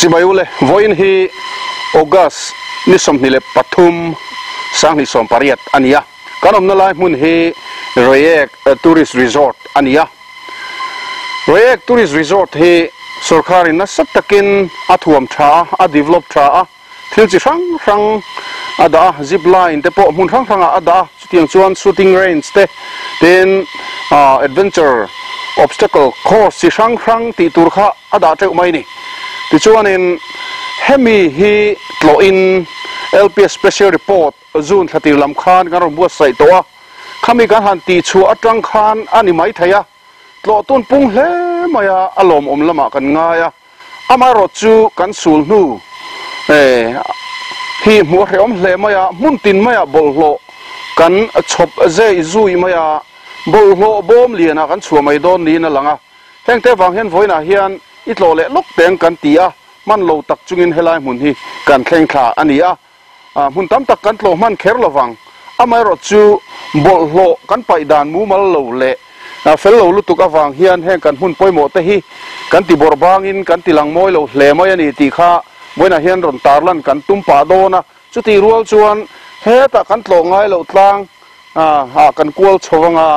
Chibayule voin hi August ni somnile Pathum sang ni som pariat ania kanom na lai mun hi Royek Tourist Resort ania Royek Tourist Resort hi सरकारी न सब तकिन अथुम था आ डेवलप था फिर जिसंग संग अदा जिप लाइन ते पो मुन संग संग अदा शूटिंग चुन शूटिंग रेंज ते then adventure obstacle course जिसंग संग ती तुरखा अदा ते उमाई नि ती चुन इन hemi hi lo in LPS special report zone thati lam khan kan buat sai to khami kan han ti chu atang khan ani mai thaya lo tun pung hle maya alom lama kan ngaya amaro chu kan sul nu hi mu reom hle maya muntin maya bollo kan chop ze zui maya bollo bom liana kan chu mai don ni na langa hengte wang hen voina hian itlo le lok teng kan tia man lo tak chungin helai mun hi kan thleng kha ania mun tam tak kan tlo man kher lawang amaro chu bollo kan pai dan mu mal lo le fellow lutuk awang hian heng kan hun poimo te hi kan ti borbangin kan ti lang moi lo hle moi ani ti kha boina hian ron tarlan kan tumpa dona chuti rual chuan he ta kan tlo ngai lo tlang kan kual chowanga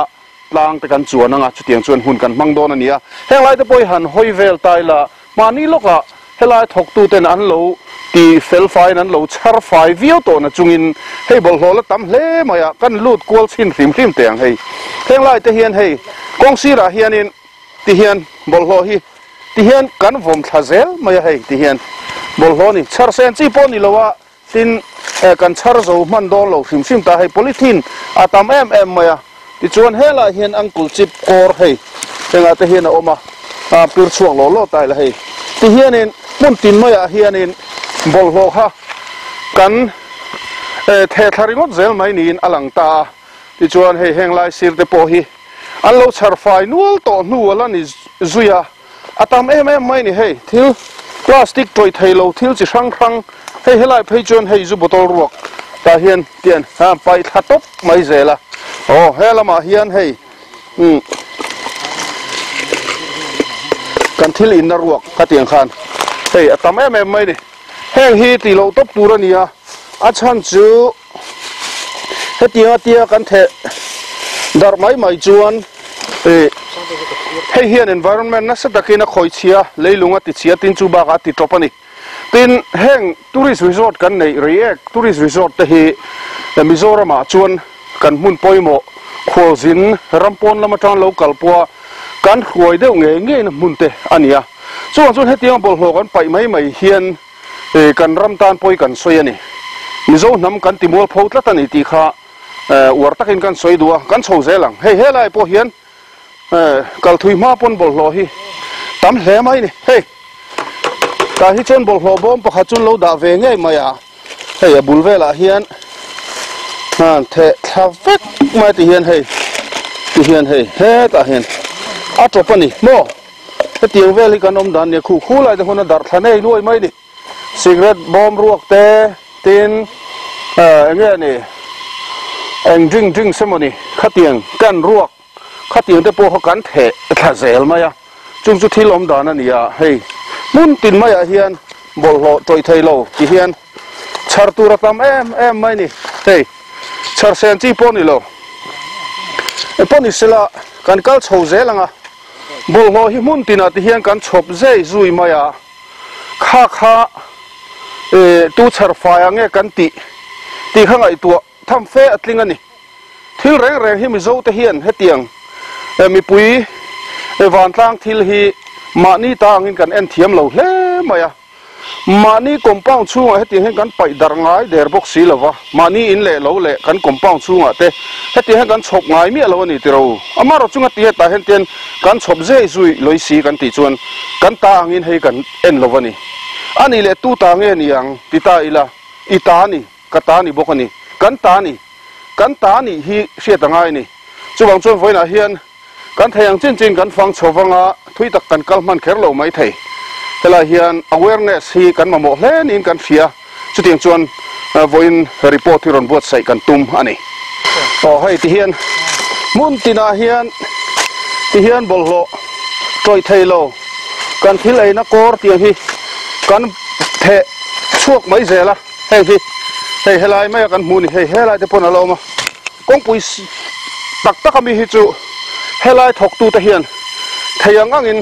tlang te kan chuananga chutiang chuan hun kan mang don ania helai te poi han hoivel taila mani loka helai thok tu ten an lo ti fel fai an lo char fai view to na chungin hei bol hol tam hle maya kan lut kual chin rim rim teng hei helai te hian hei kong sira hian in ti hian bol ho hi ti hian kan vom thazel maya hei ti hian bol ho ni char sen chi pon ni lowa tin kan char zo man do lo rim rim ta hei polythene atam em maya ti chuan hela hian angkul chip kor hei tenga te hian oma pir chuang lo tai la hei ti hian in mun tin maya hian in bol ho ha kan the tharingot zel mai ni in alang ta ti chuan hei heng lai sir te po hi an lo char fai nual to nual ani zuya atam em mai ni hei thil plastic toy thailo thil chi sang sang hei helai phei chuan hei zu botol ruak ta hian tian pai thatop mai zela helama hian hei kan thil in na ruak khatiang khan hei atam em mai ni heng hi ti lo top turania a chan chu hetia tia kan the dar mai chuan hei hian environment na sa takina khoi chia leilunga ti chia tin chu ba ga ti topani tin heng tourist resort kan nei Royek tourist resort te hi Mizoram a chuan kan mun poimo khozin rampon lamatan local po kan khoi deuh nge na mun te ania chuan hetia bol ho kan pai mai hian kan ramtan poi kan soi ani mizo nam kan timol photla tani ti kha war takin kan soi duwa kan chho zelang hei helai po hian kal thui ma pon bol lo hi tam hle mai ni hei ta hi chon bol lo bom pakha chun lo da ve nge maya hei bul vela hian the thavek mai ti hian hei he ta hian a topani mo he tiang veli kan om dan ne khu lai de hona dar thanei loi mai ni cigarette bomb ruak te tin nge ni eng drink ceremony khatiang kan ruak khatiang te po kan the thazel maya chung chu thilom dan ania hei mun tin maya hian bol ho toi thailo ti hian char tur tam em mai ni hei char sen chi pon ni lo pon ni sela kan kal chho zelanga bol ho hi mun tin ati hian kan chop zai zui maya kha tu char faya nge kan ti khangai tu tham fe atling ani thil reng hi mi zo te hian hetiang mi pui van tlang thil hi mani tangin kan en thiam lo hle maya mani compound chunga hetiang kan pai dar ngai der box si lova mani in le lo le kan compound chunga te hetiang kan chop ngai mi lo ani tiro amaro chunga ti ta hen ten kan chop je zui loi si kan ti chuan kan tangin hei kan en lovani ani le tu ta nge niang tita ila itani katani bokani kan ta ni hi hriatangai ni chuwang chuan voina hian kan thayang chin kan fang chowanga thui tak kan kalman kherlo mai thei hela hian awareness hi kan mamo hlen in kan fia chutiang chuan voin report hi ron buat sai kan tum ani hei ti hian mun tina hian bollo toi thailo kan thil ei na kor tiang hi kan the chuak mai zela hei hi hei helai mai kan mu ni hei helai te pon alo ma kong pui tak tak mi hi chu helai thok tu te hian theyang angin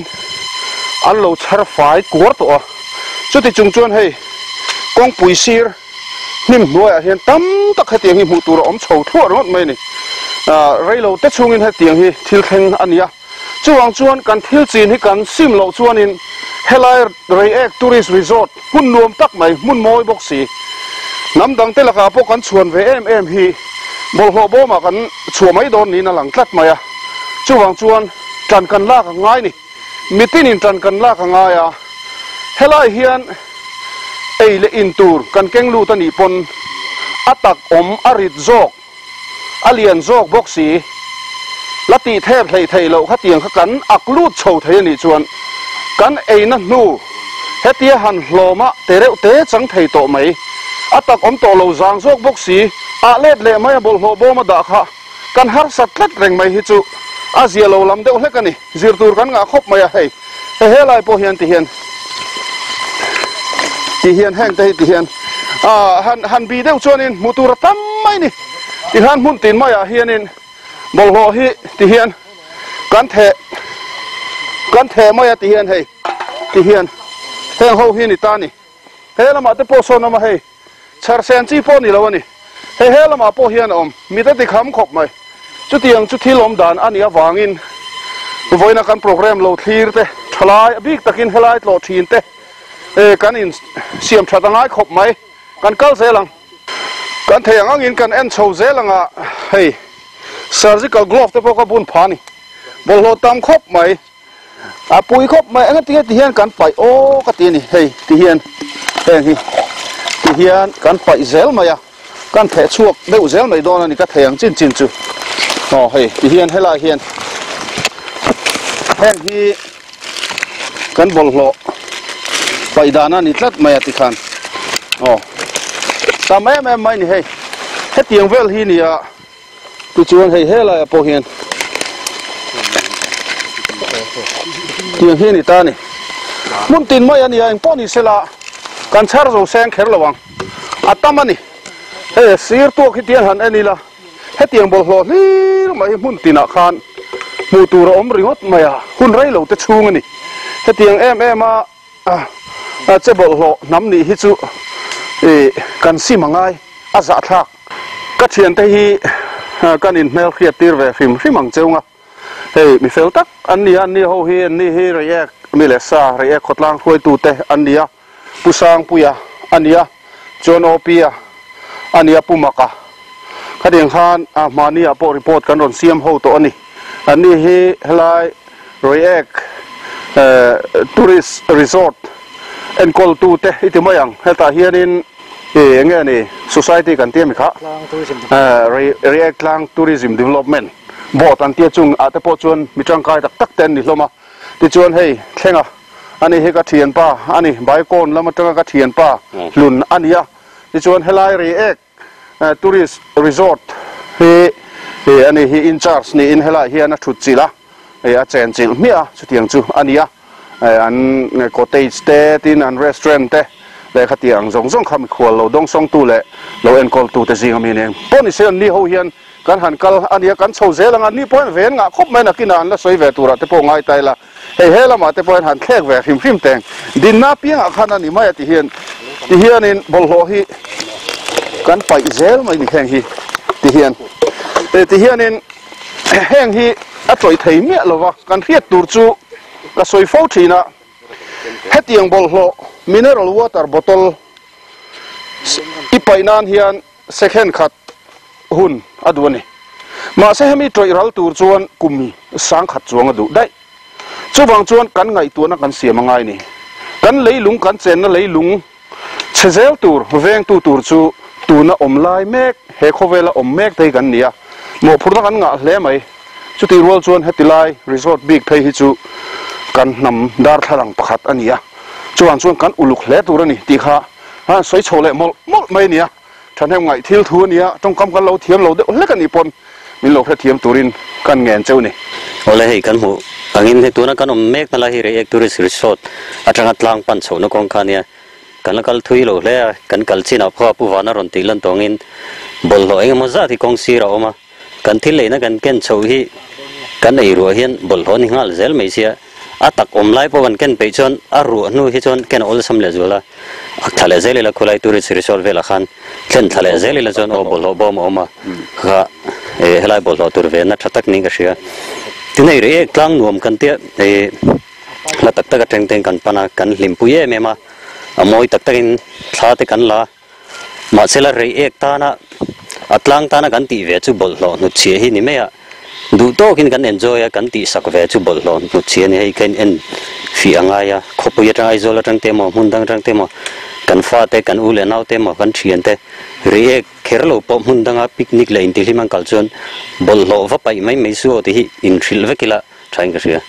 an lo char fai kur to chu ti chung chuan hei kong pui sir nim nuai a hian tam tak he tiang hi mu tur om chho thua rot mai ni reilo te chungin he tiang hi thil thleng ania chuang chuan kan thil chin hi kan sim lo chuan in helai reek tourist resort hun nuam tak mai mun moi bok si nam dang te laka po kan chuan ve em hi bol ho bo ma kan chu mai don ni na lang tlat mai a chuang chuan tran kan la ka ngai ni mitin in tran kan la ka ngai a helai hian ei le in tur kan keng lu ta ni pon atak om arit zok alian zok bok si lati thep thei lo kha tiang kha kan aklut chho thei ni chuan kan ei na nu hetia han hloma tereu te chang thei to mai atak om to lo zang zok bok si a let le mai bol ho bo ma da kha kan har sat tlat reng mai hi chu a zia lo lam deuh hlek ani zir tur kan nga khop mai a hei he lai po hian ti hian heng te ti hian han bi deuh chuan in mutur tam mai ni ti han mun tin mai a hian in bol ho hi ti hian kan the mai a ti hian hei ti hian heng ho hi ni ta ni he lama te po so na ma hei char sen chi po ni lo ani he lama po hian om mi te ti kham khop mai chu tiang chu thil om dan ania wangin voina kan program lo thlir te thalai bik takin helai lo thin te kan in siam thatangai khop mai kan kal zelang kan theyang angin kan en chho zelanga hei surgical glove te po ka bun phani bol ho tam khop mai a pui khop mai anga ti hian kan pai o ka ti ni hei ti hian hi ti hian kan pai zel mai a kan the chuak deuh zel mai don ani ka theyang chin chu hei ti hian helai hian heng hi kan bol lo pai dana ni tlat mai ati khan tam em mai ni hei he tiang vel hi ni a tu chuan hei helai po hian tiang hi ni ta ni mun tin mai ani ang po ni sela kan char zo seng kher lawang atamani he sir tu khi tian han ani la he tiang bol hlo hlir mai mun tina khan mu tur om ringot maya hun rai lo te chung ani he tiang em a che bol hlo nam ni hi chu kan si mangai a za thak ka thian te hi kan in mel khiat tir ve phim hrimang cheunga hei mi fel tak an ni ho hi an ni hi reak mi le sa reak khotlang khoi tu te an nia pusang puya ania john opia ania pumaka khading khan a mania po report kan ron siam ho to ani hi helai reak tourist resort en kol tu te itimayang heta hianin nge ni society kan tiam kha reak lang tourism development bot an tia chung ate po chuan mitang kai tak ten ni hloma ti chuan hei thlenga ani he ka thian pa ani bai kon lama tanga ka thian pa lun ania ti chuan helai reak tourist resort he ani hi in charge ni in helai hian a thut chila a chen chil mia chu tiang chu ania an cottage te tin an restaurant te le khatiang zong kham khwal lo dong song tu le lo en kol tu te jing ami ne poni se ni ho hian kan han kal ania kan chho zelanga ni point ven nga khop mai na kin an la soi ve tura te po ngai tai la he lama te point han khek ve him teng din na piang a khana ni mai ti hian in bol ho hi kan pai zel mai ni heng hi ti hian in heng hi a toi thei me lova kan riat tur chu ka soi fo thina hetiang bol ho mineral water bottle ipainan hian second khat hun adwani ma se hemi troi ral tur chuan kumi sang khat chuang adu dai chuwang chuan kan ngai tu na kan siam ngai ni kan leilung kan chen na leilung chezel tur veng tu tur chu tu na omlai mek he khovela om mek te kan nia mo phurna kan nga hle mai chu ti rol chuan hetilai resort big thei hi chu kan nam dar thalang pakhat ania chuan kan uluk hle tur ani ti kha ha soi chole mol mai nia than hem ngai thil thu nia tong kam kan lo thiam lo de hle kan ni pon min lo kha thiam turin kan ngen cheu ni ole hei kan hu angin he tuna kan mek na la hi re ek tourist resort atang atlang pan chho no kong khania kan kal thui lo le kan kal china pha pu wana ron ti lan tongin bol lo eng mo za thi kong si ra oma kan thil le na kan ken chho hi kan ei ro hian bol ho ni ngal zel mai sia atak om lai po kan ken pe chon a ru nu hi chon ken ol sam le zola thale zel la khulai tourist resort vela khan ken thale zel la chon o bol ho bom oma kha e helai bol ho tur ve na thatak ni ga sia tinai re tlang nuam kan te e la tak tak teng teng kan pana kan limpuye mema amoi tak takin thla te kan la ma sela re ek ta na atlang ta na kan ti ve chu bol lo nu che hi ni me ya du to kin kan enjoy kan ti sak ve chu bol lo nu che ni hei kan en fi anga ya khopu ya tang aizola tang te mo mun dang tang te mo kan fa te kan u le nau te mo kan thien te re ek kherlo po mun danga picnic la in ti limang kalchon bol lo va pai mai mai su ti hi in thil ve kila thain ka sia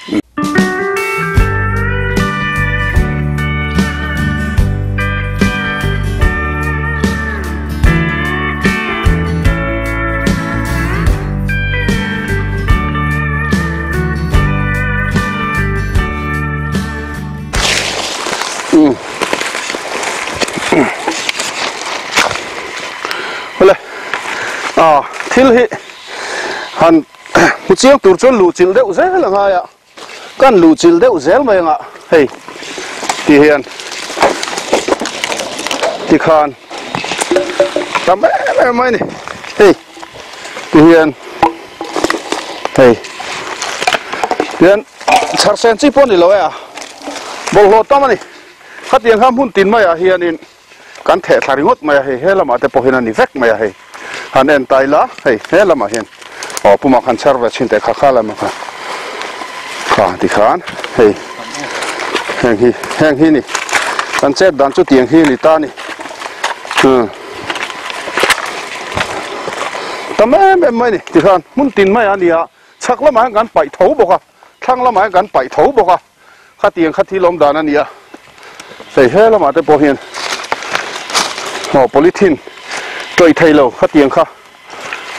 thil hi han mu chiang tur chon lu chil deuh zel la nga ya kan lu chil deuh zel mai nga hei ti hian ti khan tam mai ni hei ti hian hei hian char sen chi pon ni lo ya bol lo tam ani khatiang ham hun tin mai a hian in kan the tharingot mai hei helama te pohina ni vek mai hei han en taila hei helama hian o puma khan serve chinte kha khala ma kha ti khan hei heng hi ni kan chet dan chu tiang hi ni ta ni tamem em mai ni ti khan mun tin mai ania chakla ma kan pai tho bo kha thangla ma kan pai tho bo kha kha tiang kha thi lom dan ania hei helama te po hian o polythene trôi thay lâu khát tiếng kha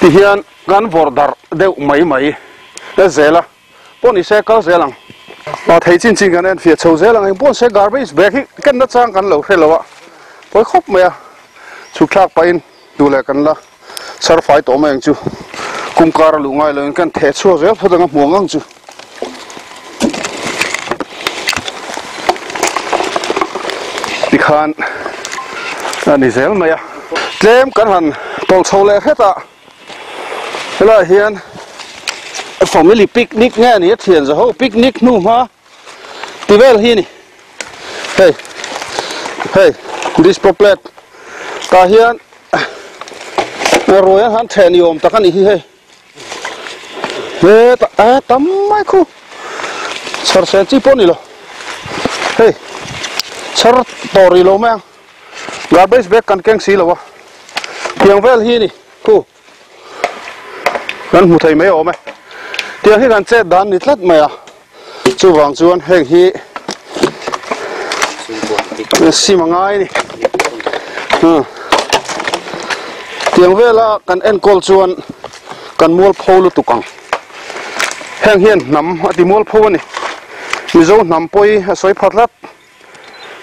thì hiện gắn vỏ dar đều mấy mấy để dễ là bọn xe cao dễ lắm thấy chín chín cái này phía sau dễ lắm anh bọn xe garbage bag cái nó trang gắn lâu thế lâu ạ với khóc mày chụp thác pain đủ lại gắn là sar phải tổ mày anh chú cùng cả là ngay lên cái thế xua dễ phải đang muông anh chú đi khan anh dễ mày à tlem kan han tol chole kheta hela hian family picnic nge ni thian za ho picnic nu ma tivel hi ni hey this poplet ta hian roya han then yom ta kan hi he he ta tam mai khu sar se chi pon ni lo hey sar tori lo ma garbage bag kan keng si lo wa tiang vel hi ni khu kan mu thai mai om tiang hi kan che dan ni tlat mai a chu wang chuan heng hi si mangai ni tiang vela kan en kol chuan kan mol pholu tukang heng hian nam ati mol pho ni mi zo nam poi soi phatlat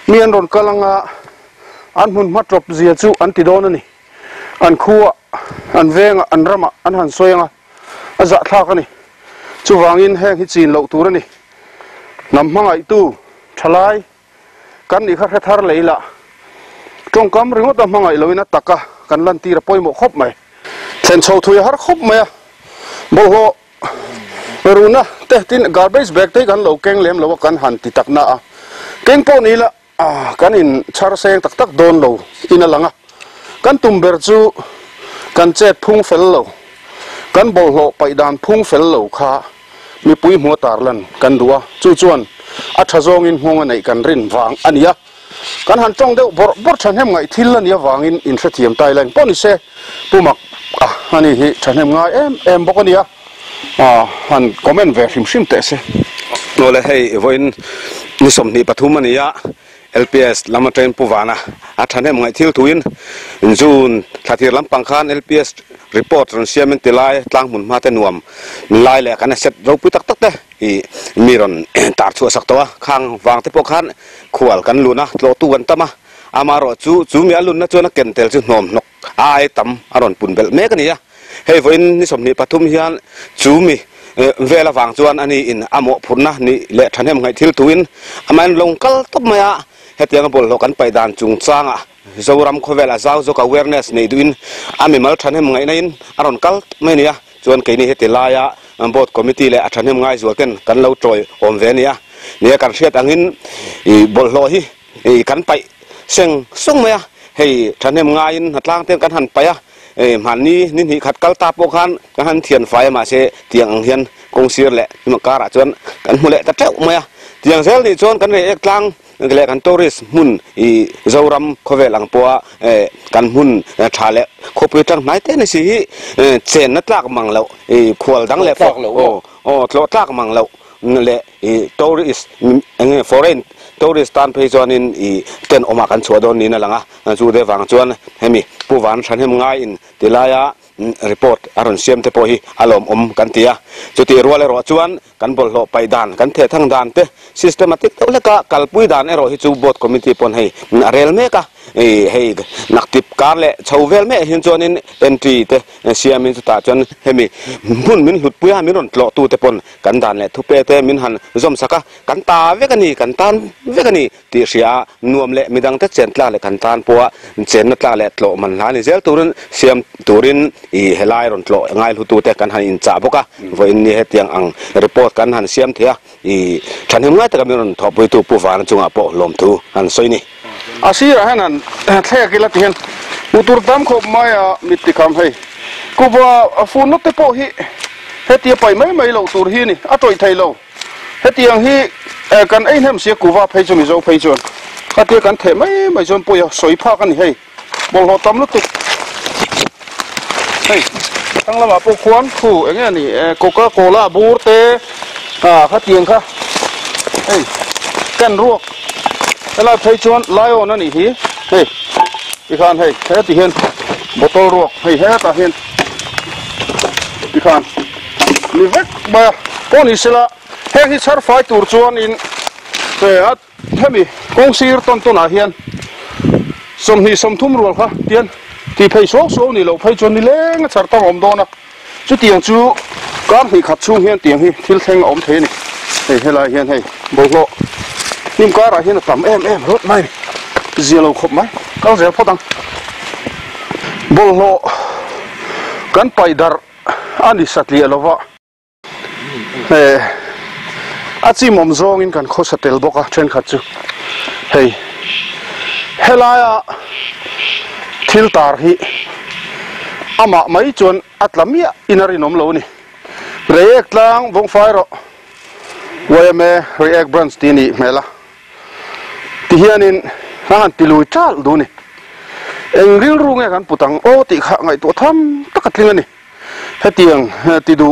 mian ron kalanga an mun matrop zia chu an ti don ani an khuwa an venga an rama an han soyanga aza thak ani chu wangin heng hi chin lo tur ani nam mangai tu thalai kan ni kha thar leila tong kam ringot a mangai loina taka kan lan ti ra poimo khop mai chen chho thui har khop mai bo ho runa te tin garbage bag te kan lo keng lem lo kan han ti takna a keng po ni la kan in char seng tak tak don lo ina langa kan tumber chu kan chet phung fel lo kan bol ho pai dan phung fel lo kha mi pui mo tar lan kan duwa chu chuan a thazong in hong nei kan rin wang ania kan han tong deuh bor than hem ngai thil ania wangin in thra thiam tai lang poni se pumak ani hi than hem ngai em bok ania han comment ve hrim te se no le hei voin ni som ni pathum ania LPS lama train puwana athane ngai thil tuin jun thathir lampang khan LPS report ron siamen tilai tlang mun ma te nuam lai le kana set ro pu tak tak te I miron tar chu sak to khang wang te pok khan khual kan luna tlo tu wan tama amaro chu mi alun na chona kentel chu nom nok ai tam aron punbel me kania hei voin ni somni pathum hian chu mi vela wang chuan ani in amo phurna ni le thanem ngai thil tuin aman longkal top maya hetiang bol lokan paidan chung changa zoram khowela zaw zo awareness nei duin ami mal thanem ngai nain aron kal menia chuan keini hetilaya board committee le athanem ngai zuaken kan lo troi om venia nia kan hriat angin I bol lo hi I kan pai seng sung maya hei thanem ngai in hatlang ten kan han paya man ni nin hi khat kal ta po khan kan han thian fai ma se tiang hian kong sir le ma kara chuan kan hule ta treu maya tiang zel ni chuan kan re ek tlang le kan tourist mun I zoram khovelang poa kan mun thale khopitang nai te ni si chen na tlak manglo khwal dang le fok o tlo tlak manglo le tourist foreign tourist tan phei chuan in ten oma kan chhuadon ni na langa chu de wang chuan hemi puwan thanem ngai in tilaya report aron siam te po hi alom kan tia chuti ruale ro chuan kan bol lo paidan kan the thang dan te systematic to leka kalpui dan ero hi chu board committee pon hei rel me ka hei naktip kar le chhovel me hin chuan in entry te siam in ta chuan hemi mun min hlut puya min ron tlo tu te pon kan dan le thupe te min han zom saka kan ta vekani kan tan vekani ti ria nuam le midang te chen tla le kan tan poa chen na tla le tlo man la ni zel turun siam turin I helai ron tlo ngai hlutu te kan han in cha boka voin ni hetiang ang report kan han siam thia I thanem ngai ta kan ron thopui tu puwan chunga po lom tu han soini asira hanan thek ila tihen utur dam khop maya mitikam hei kuba phun te po hi heti pai mai lo tur hi ni atoi thai lo hetiang hi kan ein hem sia kuwa phei chu mi zo phei chon khate kan the mai chon po ya soi pha kan hei bol ho tam lu tu hei tang la ma po khuan khu enge ni coca cola bur te khatiang kha hei kan ruok la phei chon lion ani hi hei ikhan hei he ti hen botol ruok hei he ta hen ikhan ni vek ba poni sila heng hi char fai tur chuan in at hemi kong sir ton a hian som thum rol kha tian ti phei so ni lo phei chon ni leng char tang om dona chu tiang chu kan hi khat chung hian tiang hi thil theng om the ni hei helai hian hei bolo nim kara hian tam em rot mai zelo khop mai kal zel photang bolo kan pai dar ani satli alova achi mom zong in kan khosatel boka thren khat chu hei helaya thil tar hi ama mai chon atlamia inari nom lo ni reek tlang bong fairo wayame reek branch ti ni mela ti hianin han tilui chal du ni engril ru nge kan putang o ti kha ngai to tham takatling ani hetiang ti du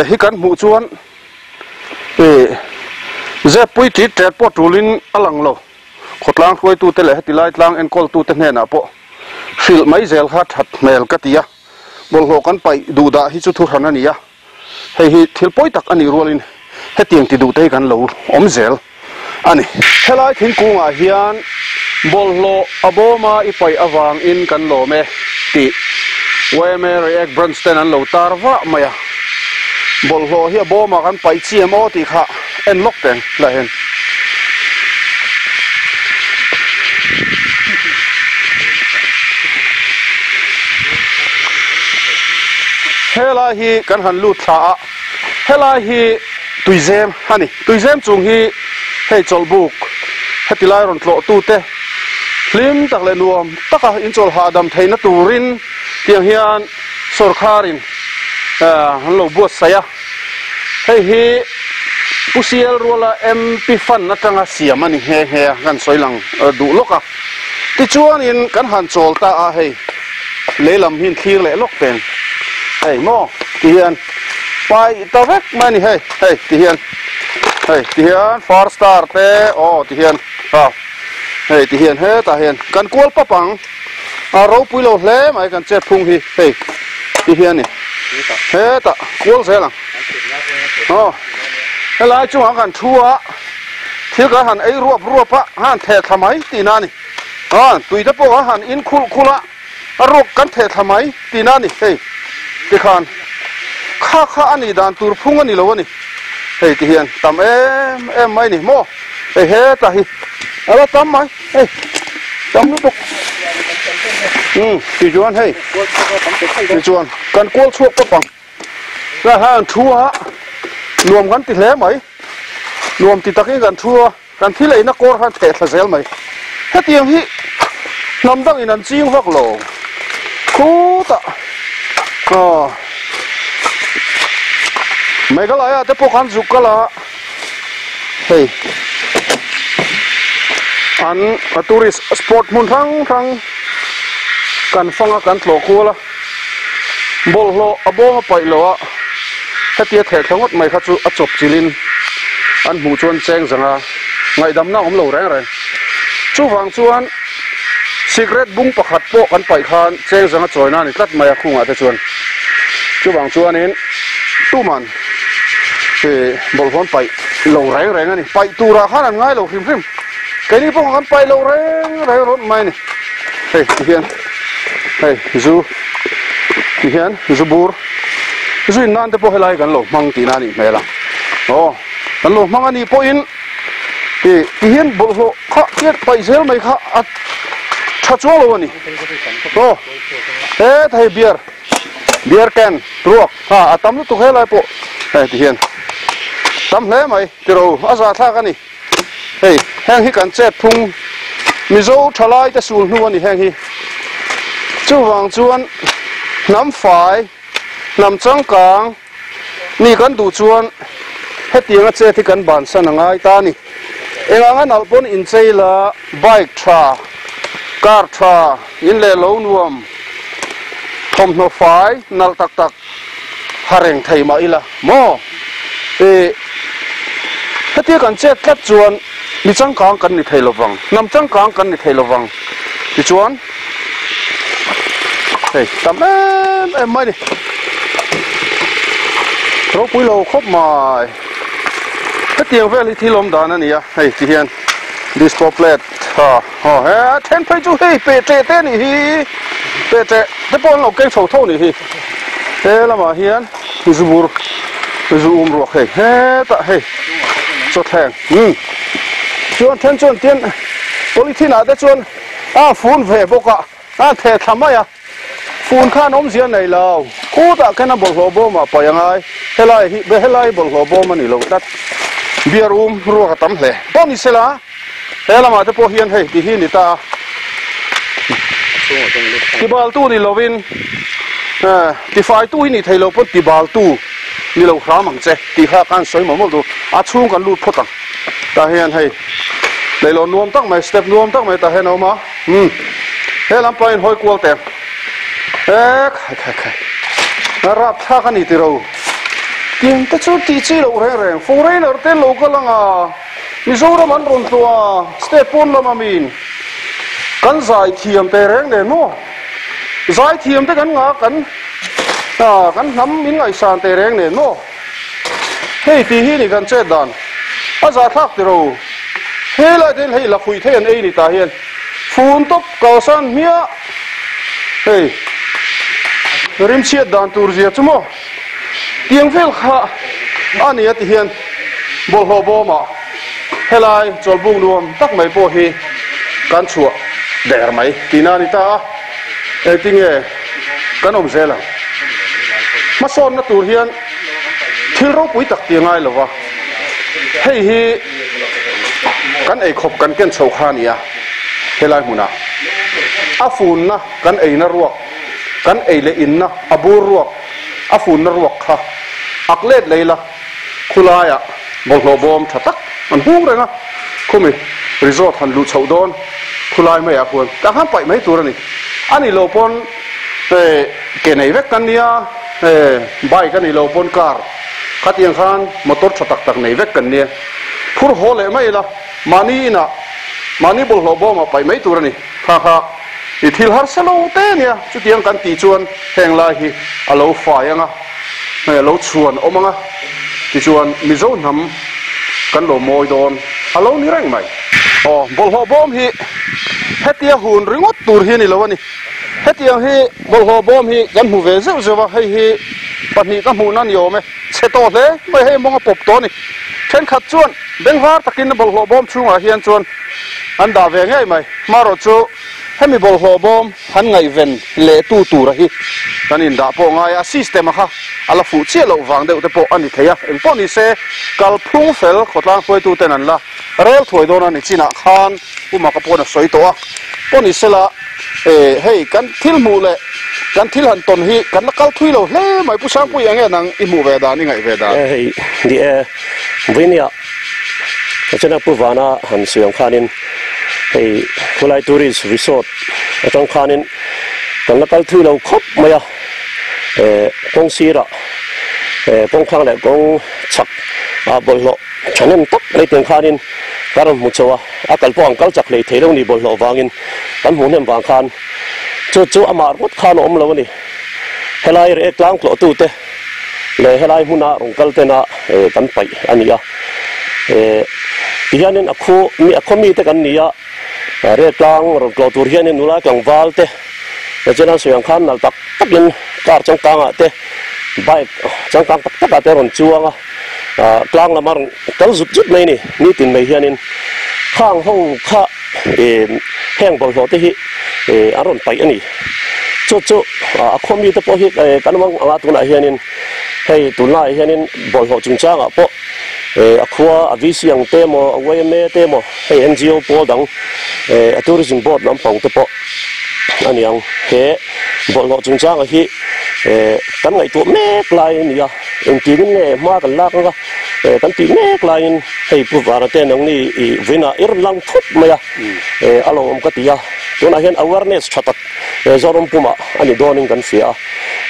hi kan mu chuan ze pui ti tret po tulin alang lo khotlang khoi tu te le hetilai tlang en kol tu te hne na po sil mai zel khat hat mel katia bol ho kan pai du da hi chu thu ran ani ya hei hi thil poi tak ani rolin hetiang ti du te kan lo om zel ani helai thingkunga hian bol lo aboma ipai awang in kan lo me ti weme reek branch an lo tarwa maya bol ho hi aboma kan pai chiamo ti kha en lok ten la hen hela hi kan han lu tha hela hi tuizem hani tuizem chung hi hei cholbuk hetilai ron tlo tu te lim tak le nuam taka in chol hadam theina turin tiang hian sorkharin han lo buat saya hei hi pusial rola MP fan na tanga siam ani he kan soilang du loka ti chuan in kan han chol ta a hei leilam hin thlir le lok pen hei mo ti hian pai ta vek mani hei ti hian far star te ti hian hei ti hiền he ta hiền kan kual pa pang a ro pui lo hle mai kan chet phung hi hei ti hiền ni he ta kual se lang he lai chu han thua thil ka han ei ruap pa han the thamai ti na ni tui ta po han in khula a rok kan the thamai ti na ni hei ti khan kha ani dan tur phung ani lo ani hei ti hiền tam em mai ni mo hei he ta hi ala tam mai hei tam lu tuk ti chuan hei ti chuan kan kual chuak pa pang ra han thua nuam kan ti hle mai nuam ti takin kan thua kan thi lei na kor han the thazel mai he tiang hi nam dang in an ching vak lo khu ta mấy cái lại te pok han zuk kala hey an a tourist sport mun thang kan fanga kan thlo khula bol lo abo pai lo a tia the thongot mai kha chu a chop chilin an mu chuan cheng zanga ngai dam na om lo reng chu wang chuan secret bung pakhat po kan pai khan cheng zanga choina ni tlat mai a khunga te chuan chu wang chuan in tu man bol phone pai lo reng ani pai tu ra khan an ngai lo hrim cái này phong kan pai lo reng rot mai ni hey hiền hey zu hiền zu bur zu nan te po helai kan lo mang ti na ni mela kan lo mang ani po in hiền bol ho kha tiet pai zel mai kha a tha chu lo ani thai beer can ruok atam lu tu helai po hey hiền tam hle mai ti ro aza tha ka ni hey hang hi kan chet phung mizo thalai ta sul nu ani hang hi chu wang chuan nam fai nam chang kang ni kan du chuan hetiang a che thi kan ban san angai ta ni enga nal pon in cheila bike tra car tra in le lo nuam thom no fai nal tak hareng thei ma ila mo hetiang kan chet tlat chuan mi chang kang kan ni thei lovang nam chang kang kan ni thei lovang ti chuan hey tam em mai ni ro pui lo khop mai cái tiếng về thì lom đàn anh à hey ti hiền disco plate he ten pay chu hey pe te te ni hi pe te te pon lo cái photo ni hi he la ma hiền zubur ro hey he ta hey cho thang chuan then chuan tiên polythene à, chuan phun về bốc the tham ai phun khan om zian này lâu cú ta cái nó bol hobo mà phải ngay helai bol hobo mà ni lo dat beer ruwa tam hle bom isela hela ma te po hian hei ti hi ni ta ti bal tu ni lovin ti fai tu ni thailo po ti bal tu ni lo khra mang che ti kha kan soi mo mo du a chung kan lut photang ta hian hei lấy lo nuông tắc mày step nuông tắc mày ta hay nào mà he làm pain hoi qual tem khai rap tha cái này từ đâu tiền ta chú tí chi lâu reng foreigner tên lâu cái lăng Mizoram an ron tua step on lama min kan zai thiam te reng ne mo zai thiam te kan nga kan nam min ngai san te reng ne mo hei ti hi ni kan che dan a za thak ti ro he la den hei la khui the an ei ni ta hian phun top ka san mia hei rim chiat dan tur zia chumo tiang vel kha ani ati hian bol ho bo ma helai chol bung nuam tak mai po hi kan chua der mai tina ni ta e tinge kan om zela ma son na tur hian thil ro pui tak tiangai lova hei hi kan ei khop kan ken chho kha nia helai huna a fun na kan ei na ruak kan ei le in na abur ruak a fun na ruak kha aklet leila khulaya bol ho bom thatak an hung renga khumi resort han lu chho don khulai mai a khun ka han pai mai tur ani ani lo pon ke nei vek kan nia bike kan ni lo pon car khatiang khan motor thatak tak nei vek kan nia phur hole mai la mani na mani bol ho bo ma pai mai tur ni kha i thil har salo te nia chu tiang kan ti chuan heng lai hi alo fa yanga alo chuan omanga ti chuan mizo nam kan lo moi don alo ni rang mai bol ho bom hi hetia hun ringot tur hi ni lo ni hetiang hi bol ho bom hi kan hu ve zeu zewa hei hi pani ka mu nan yo me cheto hle mai hei monga pop to ni then khat chuan benghar takin bol ho bom chunga hian chuan an da ve ngai mai maro chu hemi bol ho bom han ngai ven le tu ra hi kan in da po ngai a system kha ala fu che lo wang deuh te po ani theia eng po ni se kal phung fel khotlang khoi tu ten an la rel thoi don ani china khan uma ka pona soi to a po ni se la hei kan thil mu le kan thil han ton hi kan la kal thui lo hle mai pu sang pu yang nang i mu ve da ni ngai ve da hei di vinia chana pu wana han siang khanin hei khulai tourist resort atang khanin kan la kal thui lo khop maya kong sira kong khang le kong chak a bol lo chanem tak le teng khanin karon mu chawa akal po angkal chak le thelo ni bol lo wangin kan mu nem wang khan chu amar mut khan om lo ni helai re tlang klo tu te le helai huna rongkal te na kan pai ania hianin akhomi te kan nia re tlang rongklo tur hianin nula kang wal te chena suyang khan nal tak takin kar chang tanga te bike chang tang tak tak te ron chuanga tlang lamar kal zut mai ni tin mai hianin khang ho kha heng bol ho te hi aron pai ani chu akhomi te po hi kanmang anga tuna hianin hei tuna hianin bol ho chungchanga po akhua avisi ang temo aweme temo hei NGO po dang tourism board lampang te po ani ang he bol ho chungchanga hi kan ngai tu mek lai nia eng ti nge ma kan lak nga kan ti mek lai hei pu wara te nang ni vina irlang thut maya alo om ka tia tuna hian awareness thatak zorom puma ani doning kan fia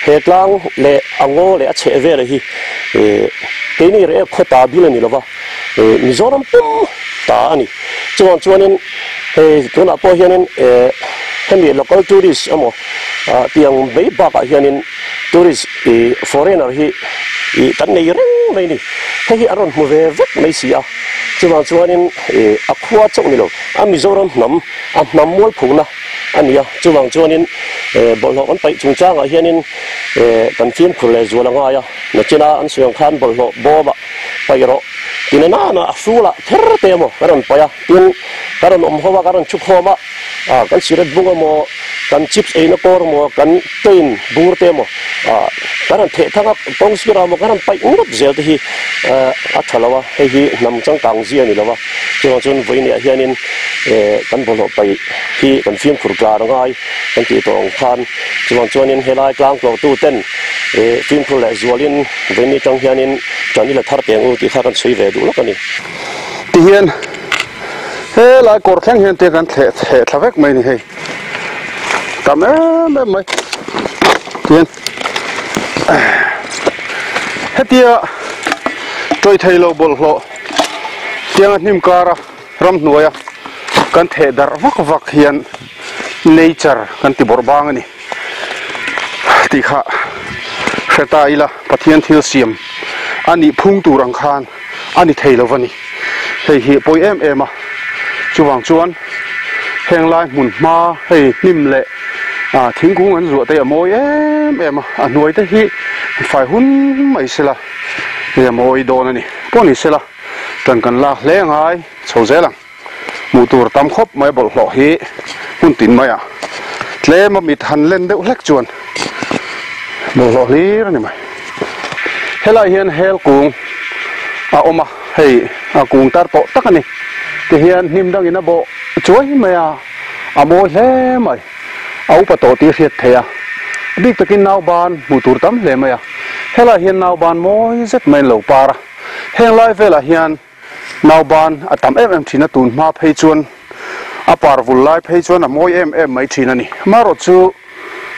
he tlang le ango le a che ve le hi teni re khota bil ani lova mizoram pum ta ani chuanin he tuna po hianin hemi local tourist amo tiang bei ba ka hianin tourist foreigner hi tan nei reng mai ni hei aron mu ve vek mai sia chuanin akhua chok ni lo a mizoram nam mol phuna ania chuanin bol ho kan pai chungchang a hianin kan film khule zualanga ya na china an suyang khan bol ho bo ba pai ro tinana na afula ther temo karon paya tin karon howa karon chuk homa kan sirat bunga mo kan chips na kor mo kan train bur temo karon the thanga tong sira mo karon pai ngop zel te hi a thalawa hi nam chang tang ji ani lawa chun voini hianin kan bol ho pai hi kan film khur klar ngai kan ti tong khan chuanin helai tlang klo tu ten film khur la zualin voini chang hianin chani la thar teng u ti kha kan sui ve du lo kani ti hian he lai kor thang hian te kan the thavek mai ni hei tam em mai tian hetia toi thailo bol hlo tiang nim kara ram hnuaya kan the dar vak hian nature kan ti borbang ani ti kha khata ila pathian thil siam ani phung tu rang khan ani theilovani hei hi poi em a chuwang chuan henglai mun ma hei nim le thingkung an ruwa te amoi em a nuai te hi fai hun mai sela he amoi don ani poni sela kan la hle ngai chozelang mutur tam khop mai bol hlo hi hun tin mai a tle ma mit han len deuh hlek chuan bol hlo hlir ani mai helai hian hel kung oma hei kung tar po takani te hian hnim dang ina bo chuai mai a moi hle mai au pa to ti riat theya bik takin naw ban mutur tam hle mai a hela hian naw ban moi zet mai lo para heng lai vela hian naw ban atam em thina tun ma phei chuan a par vul lai phei chuan a moi em mai thina ni maro chu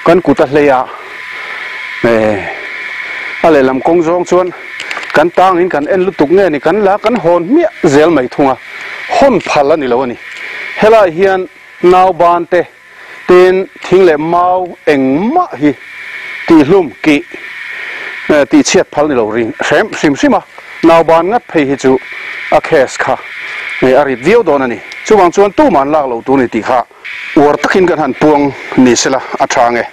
kan kuta hleya ale lam kong jong chuan kan tang in kan en lutuk nge ni kan la kan hon mia zel mai thunga hon phala ni lo ani helai hian nau ban te tin thing le mau engma hi ti hlum ki ti chiat phal ni lo ring sim sima nau ban ngat phei hi chu a khes kha nei ari viu don ani chuwang chuan tu man lak lo tu ni ti kha war takin kan han puang ni sela athange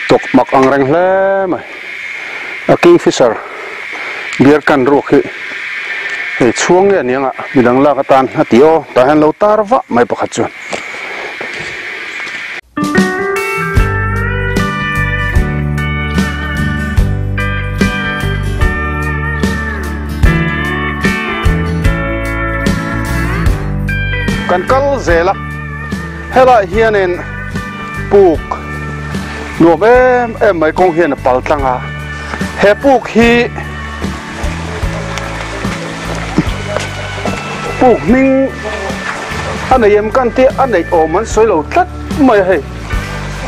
tok mak angreng hle mai a kingfisher biar kan ro khi he chuang ya nianga midang la ka tan hatio ta han lo tar wa mai pakhat chuan kan kal zela hela hianin puk nuam em mai kong hian pal tlanga he puk hi puk ning anei em kan ti anei oman soilo tlat mai he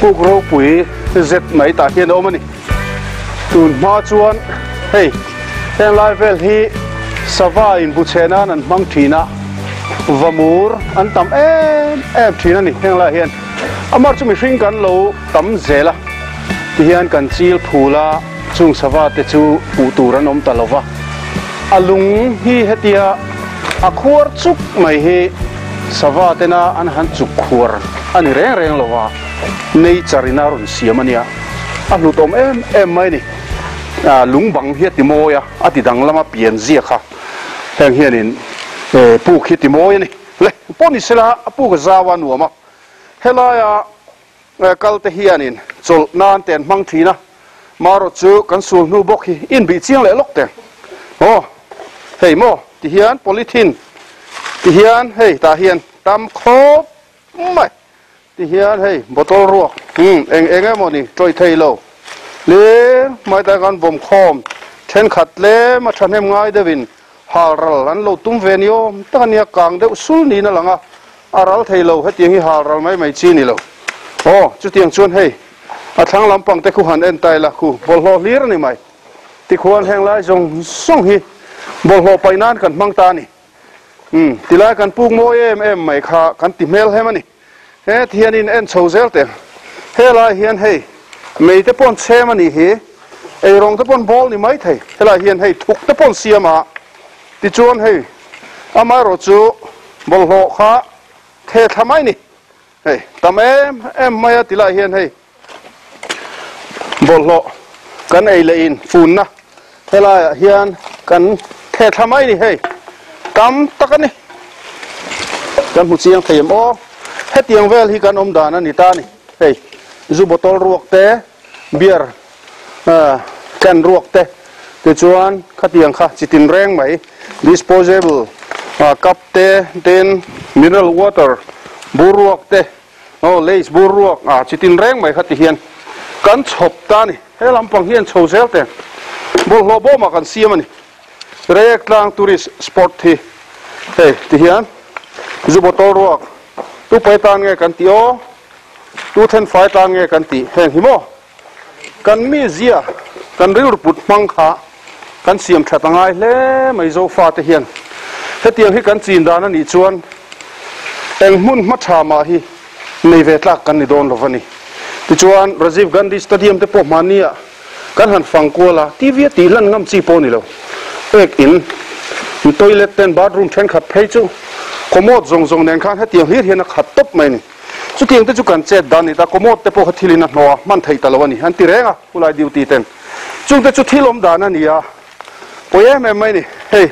puk ro pui zet mai ta hian omani tun ma chuan hey ten lai vel hi sava in buchena nan mang thina vamur an tam em thina ni heng la hian amar chu mi hring kan lo tam zela ti hian kan chil phula chung sava te chu pu turan om talova alung hi hetia a khuar chuk mai hi sava te na an han chuk khuar ani reng lova nei charina ron siamania a hlutom em mai ni lung bang hi ti moya ati dang lama pian zia kha heng hianin pu khiti moi ni le poni sela pu ga zawa nuama helaya kalte hianin chol nan ten mang thina maro chu kan sul nu bok hi in bi chiang le lok te oh hei mo ti hian polythene ti hian hei ta hian tam khop mai ti hian hei botol ruak eng mo ni troi thei lo le mai ta kan bom khom then khat le ma thanem ngai devin halral an lo tum venio tania kang de sul ni na langa aral theilo hetiang hi halral mai chi ni lo oh chu tiang chuan hei a thang lampang te khu han en tai la khu bol ho lir ni mai ti khuan heng lai jong song hi bol ho painan kan mang ta ni tilai kan puk mo em mai kha kan ti mel hemani he thianin en chozel te he lai hian hei mei te pon chemani hi ei rong te pon bol ni mai thei he lai hian hei thuk te pon siama ti chuan hei amaro chu bol ho kha the thamai ni hei tam em mai tilai hian hei bol ho kan ei le in fun na helai hian kan the thamai ni hei tam takani kan hu chiang theim o hetiang vel hi kan om dan ani ta ni hei zu botol ruak te beer kan ruak te te chuan khatiang kha chitin reng mai disposable cup te ten mineral water buruak te lace buruak chitin reng mai khati hian kan chhop ta ni he lampang hian chhozel te bol lo bo ma kan siam ani rek tlang tourist sport thi hey ti hian zu botol ruak tu paitan nge kan ti o tu then fai tan nge kan ti heng himo kan mi zia kan riur put mang kha kan siam thatangai hle mai zo fa te hian hetiang hi kan chin dan ani chuan eng mun ma tha ma hi nei ve tlak kan ni don lovani ti chuan Rajiv Gandhi Stadium te po mania kan han fang kola tv ti lan ngam chi po ni lo ek in toilet ten bathroom then khat phei chu komod zong nen khan hetiang hi hian khat top mai ni chu tiang te chu kan che dan ni ta komod te po hathilina hnoa man thei talawani han ti renga ulai duty ten chung te chu thilom dan ani a poem em mai ni hey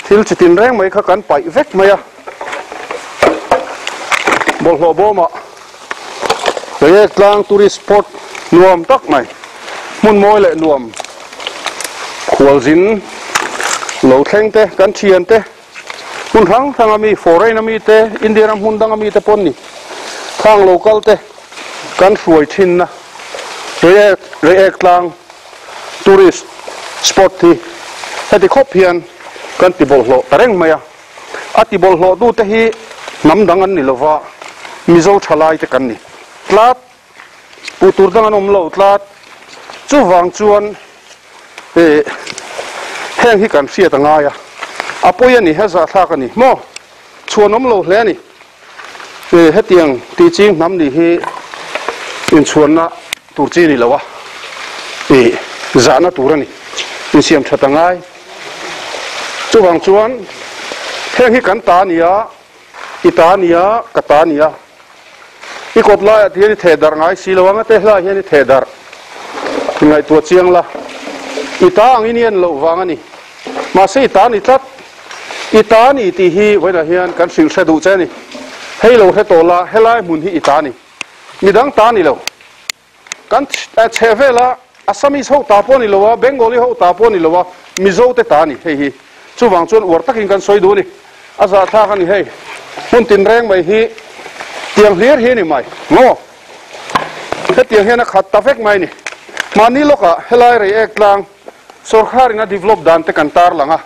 thil chitin reng mai kha kan pai vek mai a bol ho boma re tlang tourist spot nuam tak mai mun moi le nuam khwal zin lo thleng te kan thian te mun thang ami foreign ami te indian mun dang ami te pon ni thang local te kan hruai thin na re tlang tourist spot thi heti khop hian kan ti bol hlo tareng maya ati bol hlo du te hi nam dang an ni lova mizo thalai te kan ni tlat putur dang an om lo tlat chu wang chuan heng hi kan sia tanga ya apoya ni heza thla ka ni mo chuan om lo hle ni hết tiếng teaching nắm đi hi in chuan na tur chi ni lawa za na tur ani in siam thata ngai chu wang chuan heng hi kan ta nia itania katania ikot la thi the dar ngai silawanga te hla hi ni the dar ngai tu chiang la ita ang inian lo wang ani ma se ita ni tlat ita ni ti hi wena hian kan sil sa du che ni hei lo he to la helai mun hi ita ni midang ta ni lo kan chevela asami ho ta po ni lo bengali ho ta po ni lo mizo te ta ni hei hi chu wang chuan war takin kan soi du ni aza tha kan ni hei hun tin reng mai hi tiang hlir hi ni mai ngo he tiang hian a khat ta vek mai ni mani loka helai rei ek tlang sorkhar ina develop dan te kan tar langa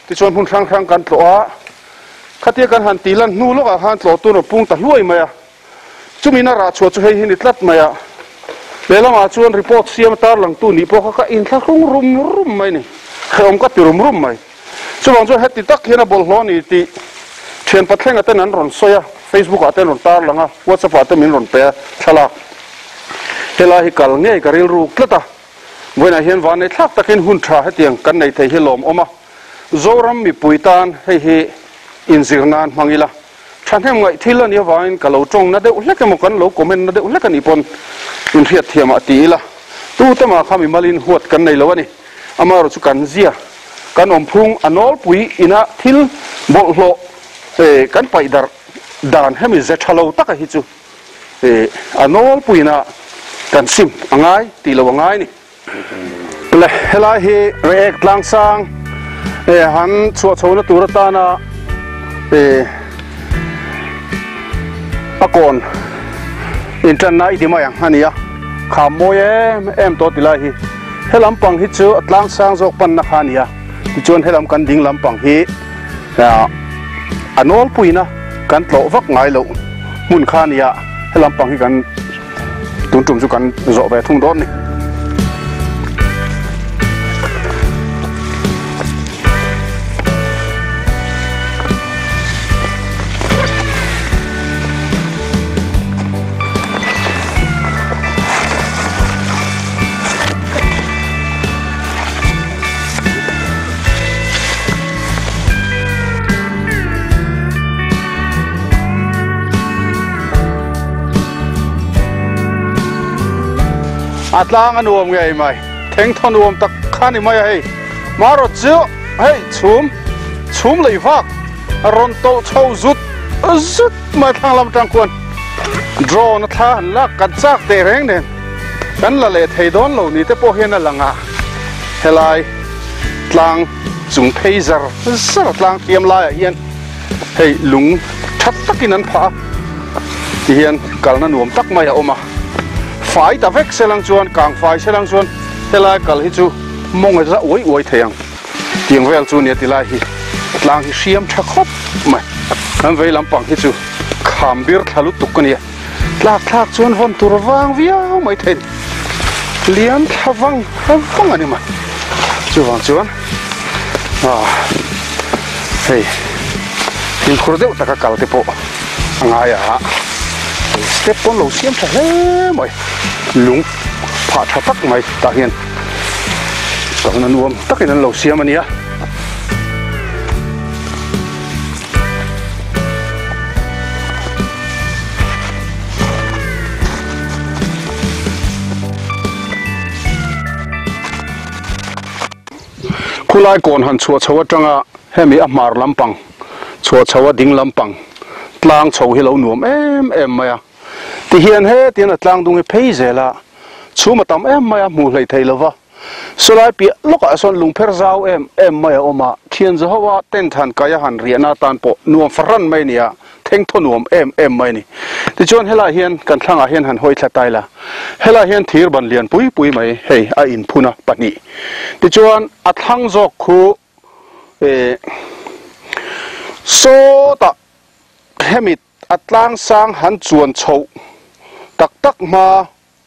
ti chon hun thang thang kan tloa khatia kan han tilan nu loka han tlo tu no pung ta hluai maya chumina ra chu chu hei hi ni tlat maya lelama chuan report siam tar lang tu ni po kha in thla khung rum mai ni khom ka ti rum mai chuwang chu heti tak hian a bol hlo ni ti thian pathleng atan an ron soya Facebook atan ron tar langa WhatsApp atan min ron pe thala hela hi kal nge karil ru tlata wena hian wan thak takin hun tha hetiang kan nei thei hi lom oma zoram mi puitan hei hi inzirnan mangila thanem ngai thila ni wain kalo tong na de ulekam kan lo comment na de ulekan ipon in riat thiama ti la tu tama khami malin huat kan nei lawani amaro chu kan zia kan omphung anol pui ina thil bol hlo kan paidar dan hemi zethalo taka hi chu anol pui na kan sim angai ti lo angai ni le hela hi reek tlang sang han chu chona turata na akon internet di mayang hania khamoye em to tilai hi helam pang hi chu atlang sang jok pan na khania ti chon helam kan ding lam pang hi anol puina kan tlo vak ngai lo mun khania helam pang hi kan tung tum chu kan zo ve thung don ni atlang anuam ngai mai theng thon nuam tak khani mai hei maro chu hei chum lei vak ron to chau zut mai thang lam tang kon draw na tha lak kan chak te reng nen kan la le thei don lo ni te po hian langa helai tlang chung phaser sar tlang tiam lai hian hei lung that takin an pha hian kalna nuam tak mai a oma phải ta vek selang chuan kang fai selang chuan helai kal hi chu mong za oi theyang tiang vel chu ne tilai hi tlang hi siam tha khop mai an vei lampang hi chu kham bir thalu tukania tlak chuan von tur wang viau mai thein liam thawang ani ma chu wang chuan hei tin khurdeu taka kal te po angaya step pon lo siam tha he mai lung pha tha tak mai ta hian kan nan nuam takin an lo siam ania khulai kon han chua chawa tanga hemi amar lampang chua chawa ding lampang tlang chho hi lo nuam em maya ti hian he tin atlang dung he phei zela chuma tam em maya mu hlei thei lova solai pi loka son lung pher zau em maya oma thian zo hawa ten than kaya han riana tan po nuam faran mai nia theng tho nuam em mai ni ti chon hela hian kan thlanga hian han hoi thlatai la hela hian thir ban lian pui mai hei a in phuna pani ti chon athlang jok khu so ta hemit atlang sang han chuan chho tak ma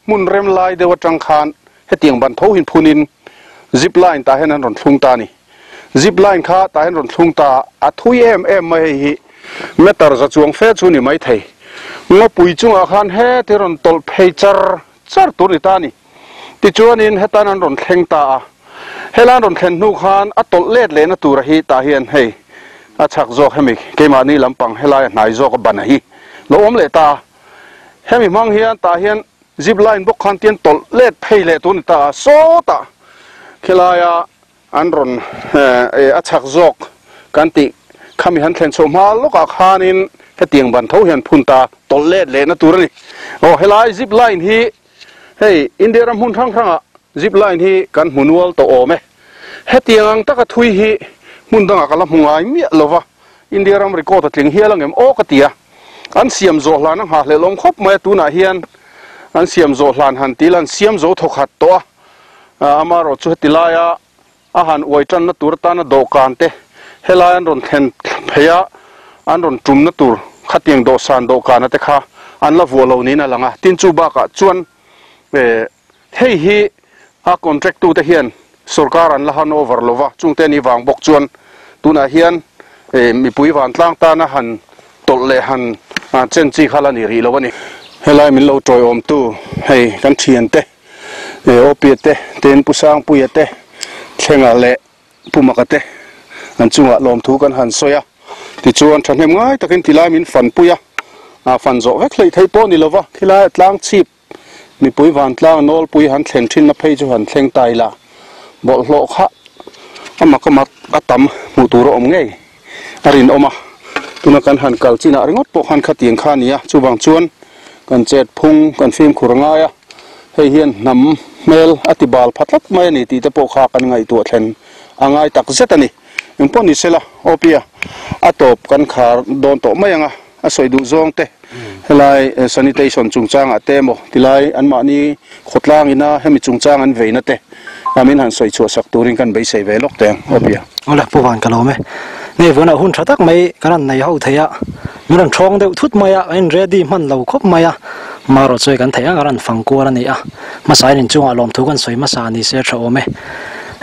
mun rem lai dewa tang khan hetiang ban tho hin phunin zip line ta hen an ron thlung ta ni zip line kha ta hen ron thlung ta a thui em mai hi meter za chuang fe chu ni mai thei ngô pui chung a khan he te ron tol phei char tur ni ta ni ti chuan in hetan an ron thleng ta helan ron thlen nu khan a tol let le na tur hi ta hian hei a chak zo hemi keima ni lampang helai hnai zo ka ban hi lo om le ta hemi mang hian ta hian zip line bok khan tian tol let phei le tu ni ta so ta khelaya an ron a chak zok kan ti khami han thlen chom ha loka khanin he tiang ban tho hian phun ta tol let le na tur ni o helai zip line hi hei india ram hun thang thanga zip line hi kan munual to ome he tiang taka thui hi mun danga kala mungai mi lova india ram record tling hialang em o ka tia an siam zo hlan ang ha le lom khop mai tu na hian an siam zo hlan han tilan siam zo thokhat to amaro chu tilaya a han oitran na tur ta na dokan te helayan ron thlen pheya an ron tum na tur khatiang do san do kana te kha an la vualo ni na langa tin chu ba ka chuan hei hi a contract tu te hian sarkar an la han over lova chungte ni wang bok chuan tuna hian mi pui wan tlang ta na han tol le han chen chi khala ni ri lowani helai min lo troi om tu hei kan thian te opie te ten pusang puya te thenga le pumaka te an chunga lom thu kan han soya ti chuan thanem ngai takin tilai min fan puya fan zo vek hlei thei po ni lova thilai tlang chip mi pui wan tlang nol pui han thlen thin na phei chu han thleng tai la bol hlo kha amamak atam mu tur om ngei arin oma tuna kan han kalchina ringot po han khatiang kha nia chuwang chuan kan chet phung kan film khuranga ya hei hian nam mel atibal phatlat mai ni ti te po kha kan ngai tu thlen angai tak zetani imponi sela opia atop kan khar don to mai anga a soidu zong te helai sanitation chungchang atemo tilai anma ni khotlang ina hemi chungchang an veina te amin han soi chu sak turin kan bei sei ve lok teng opia ola puwan kalome nei vona hun thatak mai kan nei ho theya miran thong deuh thut maya in ready man lo khop maya maro choi kan theya garan fangkor ani a masai nin chunga lom thu kan soi masa ni se tho ome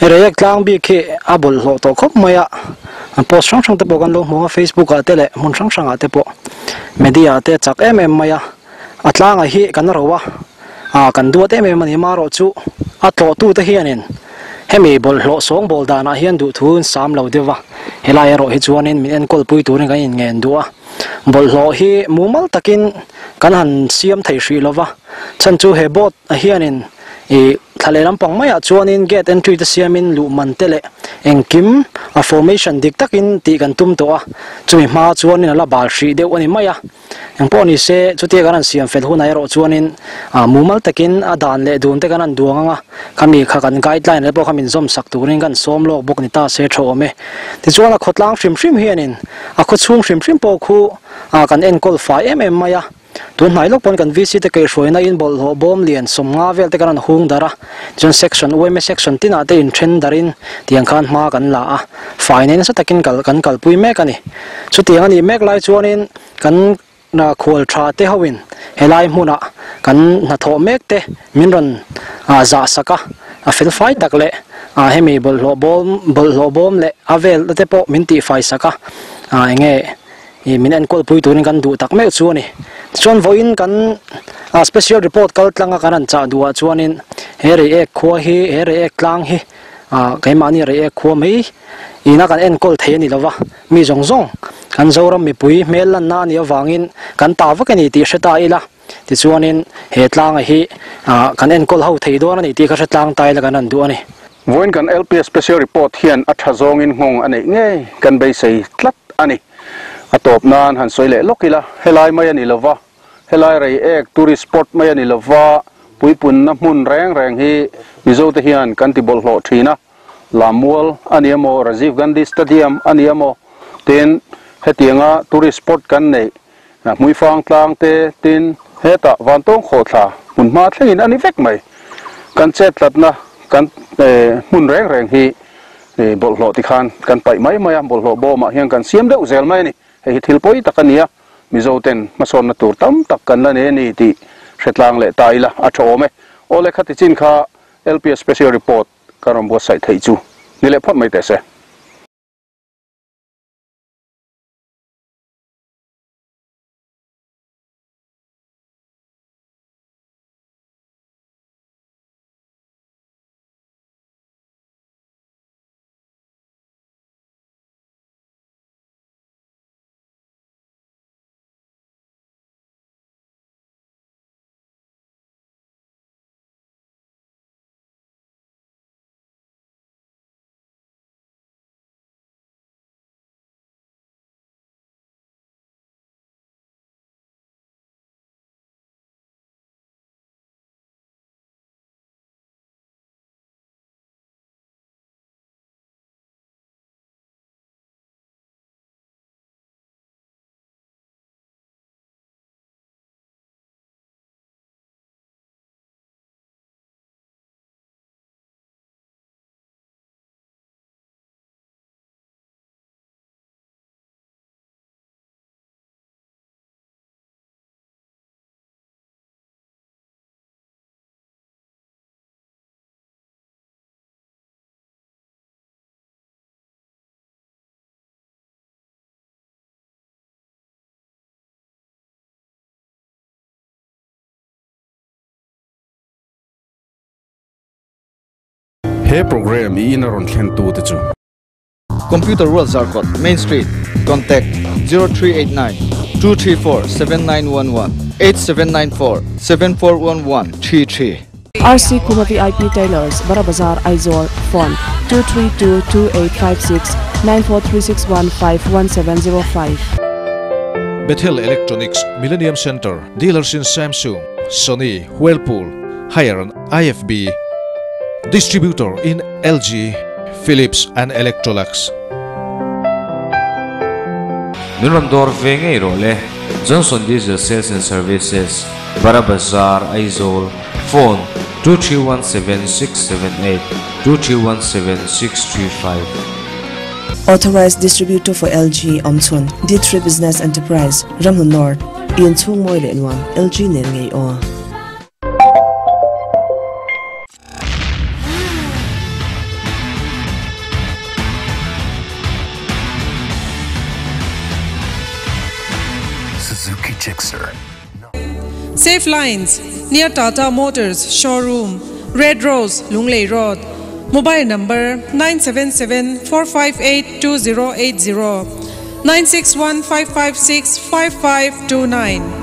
ere ek tlang bi khe abol lo to khop maya post sang sang te bo kan lo mo Facebook a tele mun sang sang a te po media te chak maya atlang a hi kan rowa kan duat mani maro chu atlo tu te hianin hemi bol hlo song bol dana hian du thun sam lo dewa helai ro hi chuanin min en kol pui turin kan in ngen duwa bol hlo hi mumal takin kan han siam thei hri lova chan chu he bot a hianin thale lampang maya chuanin get entry te siamin lu man tele engkim a formation dik takin ti kan tum to a chumi ma chuanin ala bal hri deuh ani maya engponi se chuti kan siam fel hunai ro chuanin mumal takin adan le dun te kan duanga kami kha kan guideline le po khamin zom sak turin kan som lok bok ni ta se tho me ti chuan a khotlang hrim hianin a kho chung hrim po khu kan en call fa maya tun nai lok pon kan visit ke hroina in bol ho bom lian somnga vel te kan hung dara jon section OM section tina te in thren darin tiang khan ma kan la a finance takin kal pui me kani chu tiang ani mek lai chuanin kan na khol tha te hawin helai hmuna kan na tho mek te minron za saka a fel fai tak le hemi bol ho bom le avel te po minti fai saka enge min en kol pui turin kan du tak me chuani chuan voin kan special report kal tlanga kanan cha duwa chuanin here ek kho hi here ek tlang hi kaimani re ek kho mai ina kan en kol the ni lova mi zong kan zoram mi pui melan na ni awangin kan tawa kani ti heta ila ti chuanin he tlang hi kan en kol ho thei do ani ti kha tlang tai la kan du ani voin kan LPS special report hian atha zong in ngong ani nge kan bei sei tlat ani atop nan han soile lokila helai mai ani lova helai rei ek tourist spot mai ani lova puipun na mun reng hi mizo te hian kan ti bol hlo thina lamwal ani amo Rajiv Gandhi Stadium ani amo ten hetianga tourist spot kan nei na mui fang tlang te tin heta wantong khotha mun ma thlengin ani vek mai kan chet latna kan mun reng hi bol hlo ti khan kan pai mai bol hlo bo ma hian kan siam deuh zel mai ni hei thilpoi takania mizo ten mason na tur tam tak kan la ne ni ti hretlang le taila a thome ole khati chin kha LPS special report karam bo sai thei chu nile phot mai te se he program I in aron khen tu te chu Computer World Zarkot, Main Street. Contact 0389 234 7911 8794 7411 33. RC Kuma VIP Tailors, Bara Bazaar, Aizol, phone 232-2856 9436151705. Bethel Electronics Millennium Center, dealers in Samsung, Sony, Whirlpool, Haier and IFB, distributor in LG, Philips and Electrolux. Nurandor Venge Role, Johnson Diesel Sales and Services, Bara Bazaar, Aizol, phone 2317-678, 2317-635. Authorized distributor for LG Omchon, D3 Business Enterprise, Ramhun North, Ian Chung Moyle in one, LG Nengay O. Suzuki Gixxer. Safe Lines, near Tata Motors Showroom, Red Rose, Lunglei Road. Mobile number 977-458-2080, 961-556-5529.